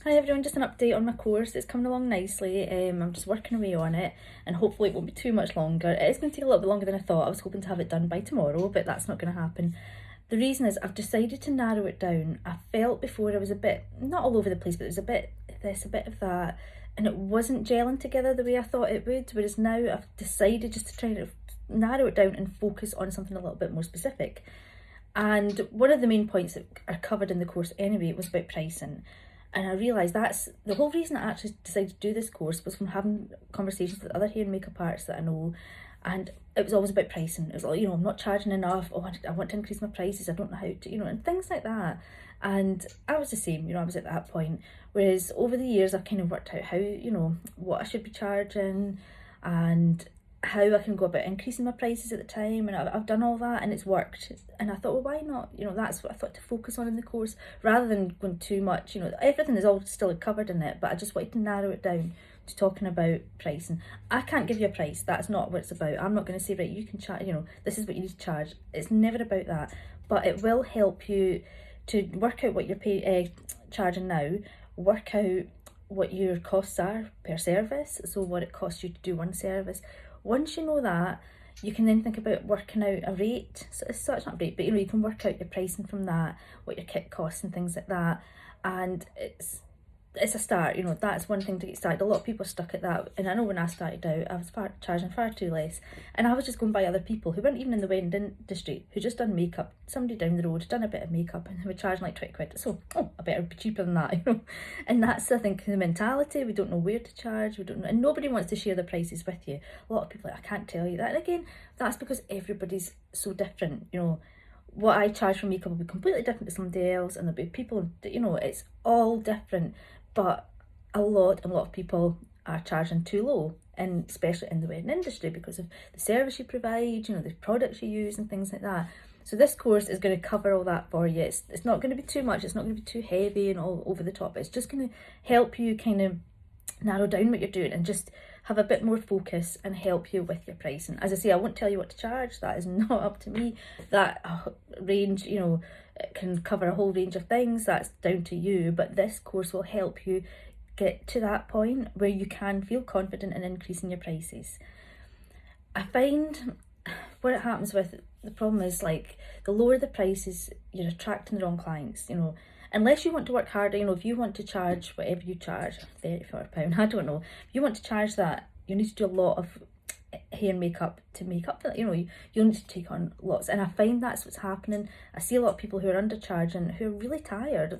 Hi everyone, just an update on my course. It's coming along nicely. I'm just working away on it and hopefully it won't be too much longer. It is going to take a little bit longer than I thought. I was hoping to have it done by tomorrow, but that's not going to happen. The reason is I've decided to narrow it down. I felt before I was a bit, not all over the place, but it was a bit this, a bit of that, and it wasn't gelling together the way I thought it would, whereas now I've decided just to try to narrow it down and focus on something a little bit more specific. And one of the main points that are covered in the course anyway was about pricing. And I realised that's the whole reason I actually decided to do this course was from having conversations with other hair and makeup artists that I know. And it was always about pricing. It was like, I'm not charging enough. Oh, I want to increase my prices. I don't know how to, and things like that. And I was the same, I was at that point. Whereas over the years, I've kind of worked out how, what I should be charging and how I can go about increasing my prices at the time, and I've done all that and it's worked. And I thought, well, why not? That's what I thought to focus on in the course rather than going too much. Everything is all still covered in it, but I just wanted to narrow it down to talking about pricing. I can't give you a price. That's not what it's about. I'm not going to say, right, you can charge, this is what you need to charge. It's never about that, but it will help you to work out what you're charging now, work out what your costs are per service, so what it costs you to do one service. Once you know that, you can then think about working out a rate. So it's not a rate, but you can work out your pricing from that, what your kit costs and things like that. And it's a start, that's one thing to get started. A lot of people are stuck at that, and I know when I started out I was charging far too less, and I was just going by other people who weren't even in the wedding industry, who just done makeup. Somebody down the road done a bit of makeup and they were charging like 20 quid, so I better be cheaper than that. And that's, I think, the mentality. We don't know where to charge, we don't know, and nobody wants to share their prices with you. A lot of people are like, I can't tell you that, and again, that's because everybody's so different. What I charge for makeup will be completely different to somebody else, and there'll be people, it's all different. But a lot of people are charging too low, and especially in the wedding industry, because of the service you provide, the products you use and things like that. So this course is going to cover all that for you. It's not going to be too much, it's not going to be too heavy and all over the top. It's just going to help you kind of narrow down what you're doing and just have a bit more focus and help you with your pricing. As I say, I won't tell you what to charge. That is not up to me. That range, it can cover a whole range of things. That's down to you. But this course will help you get to that point where you can feel confident in increasing your prices. I find what it happens with the problem is, like, the lower the prices, you're attracting the wrong clients. Unless you want to work harder, if you want to charge whatever you charge, £34, I don't know, if you want to charge that, you need to do a lot of hair and makeup to make up for that. You'll need to take on lots, and I find that's what's happening. I see a lot of people who are undercharging, who are really tired.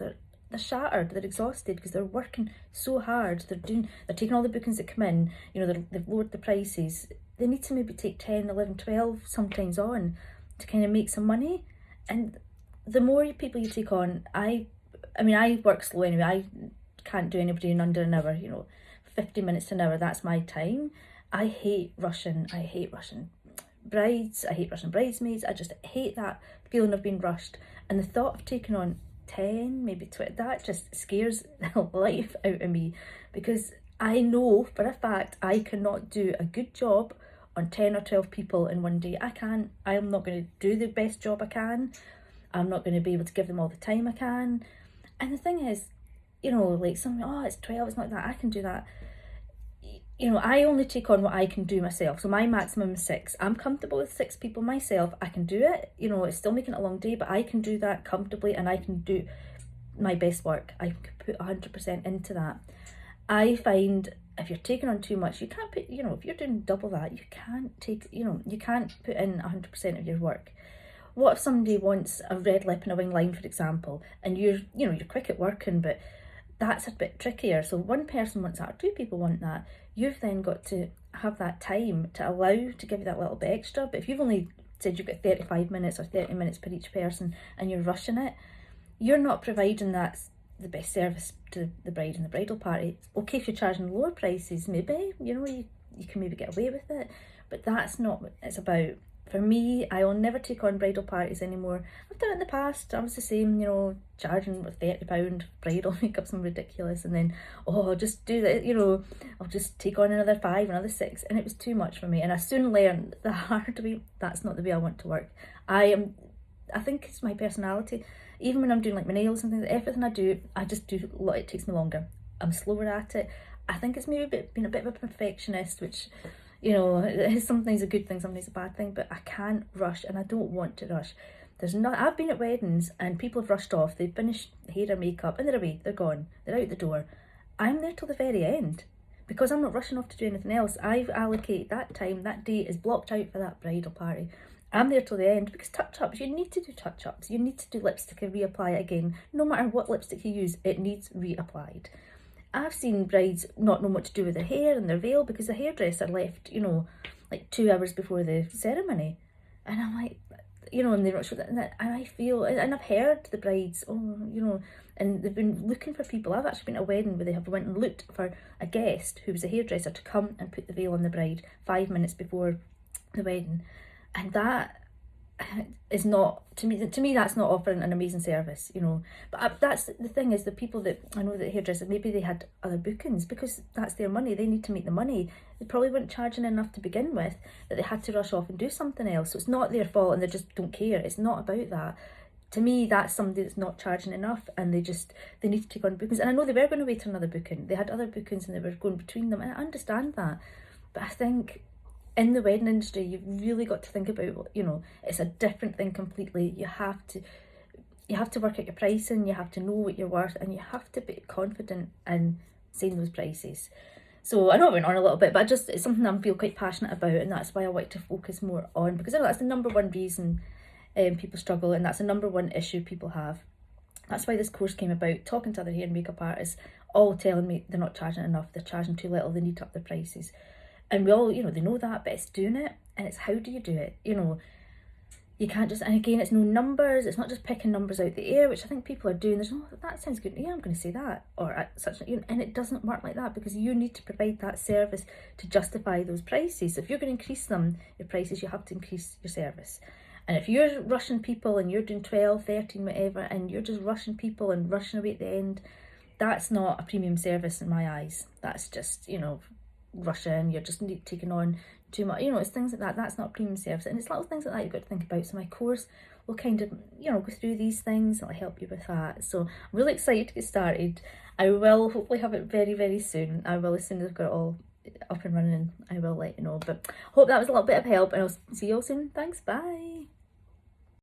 They're shattered, they're exhausted because they're working so hard. They're taking all the bookings that come in, they've lowered the prices. They need to maybe take 10, 11, 12 sometimes on to kind of make some money. And the more people you take on, I work slow anyway. I can't do anybody in under an hour, 50 minutes to an hour, that's my time. I hate rushing brides, I hate rushing bridesmaids. I just hate that feeling of being rushed. And the thought of taking on 10, maybe 20, that just scares the life out of me, because I know for a fact I cannot do a good job on 10 or 12 people in one day. I'm not going to do the best job I can. I'm not going to be able to give them all the time I can. And the thing is, like something, it's 12, it's not that, I can do that. I only take on what I can do myself. So my maximum is 6. I'm comfortable with 6 people myself. I can do it. It's still making it a long day, but I can do that comfortably, and I can do my best work. I can put 100% into that. I find if you're taking on too much, you can't put, if you're doing double that, you can't put in 100% of your work. What if somebody wants a red lip and a wing line, for example, and you're quick at working, but that's a bit trickier. So one person wants that, or 2 people want that. You've then got to have that time to allow to give you that little bit extra. But if you've only said you've got 35 minutes or 30 minutes per each person and you're rushing it, you're not providing the best service to the bride and the bridal party. Okay, if you're charging lower prices, maybe, you can maybe get away with it, but that's not what it's about. For me, I will never take on bridal parties anymore. I've done it in the past. I was the same, charging with £30 bridal makeup, something ridiculous, and then, I'll just do that, I'll just take on another 5, another 6, and it was too much for me. And I soon learned the hard way, that's not the way I want to work. I think it's my personality. Even when I'm doing like my nails and things, everything I do, I just do, it takes me longer. I'm slower at it. I think it's maybe being a bit of a perfectionist, which, you know, is sometimes a good thing, sometimes a bad thing, but I can't rush and I don't want to rush. There's not, I've been at weddings and people have rushed off, they've finished hair or makeup and they're away, they're gone, they're out the door. I'm there till the very end because I'm not rushing off to do anything else. I've allocated that time, that day is blocked out for that bridal party. I'm there till the end because touch-ups, you need to do touch-ups. You need to do lipstick and reapply it again. No matter what lipstick you use, it needs reapplied. I've seen brides not know what to do with their hair and their veil because the hairdresser left, you know, like 2 hours before the ceremony. And I'm like, you know, and they rush with it, and I feel, and I've heard the brides, oh, you know, and they've been looking for people. I've actually been at a wedding where they have went and looked for a guest who was a hairdresser to come and put the veil on the bride 5 minutes before the wedding. And that is not, to me that's not offering an amazing service, you know. But that's the thing, is the people that I know that hairdressers, maybe they had other bookings because that's their money, they need to make the money. They probably weren't charging enough to begin with, that they had to rush off and do something else. So it's not their fault and they just don't care. It's not about that. To me, that's somebody that's not charging enough and they need to take on bookings. And I know they were going to wait another booking, they had other bookings and they were going between them, and I understand that. But I think in the wedding industry, you've really got to think about, you know, it's a different thing completely. You have to work out your pricing, you have to know what you're worth, and you have to be confident in saying those prices. So I know I went on a little bit, but it's something I feel quite passionate about, and that's why I want to focus more on, because I know that's the number one reason people struggle, and that's the number one issue people have. That's why this course came about, talking to other hair and makeup artists, all telling me they're not charging enough, they're charging too little, they need to up their prices. And we all, you know, they know that, but it's doing it, and it's how do you do it, you know. You can't just, and again, it's no numbers, it's not just picking numbers out the air, which I think people are doing. There's, oh, that sounds good, yeah, I'm going to say that, or such, you know, and it doesn't work like that, because you need to provide that service to justify those prices. So if you're going to increase your prices, you have to increase your service. And if you're rushing people and you're doing 12, 13, whatever, and you're just rushing people and rushing away at the end, that's not a premium service in my eyes. That's just, you know, rushing, you're just taking on too much, you know, it's things like that. That's not premium service, and it's little things like that you've got to think about. So my course will kind of, you know, go through these things, it'll help you with that. So I'm really excited to get started. I will hopefully have it very, very soon. I will, as soon as I've got it all up and running, I will let you know. But hope that was a little bit of help, and I'll see you all soon. Thanks, bye.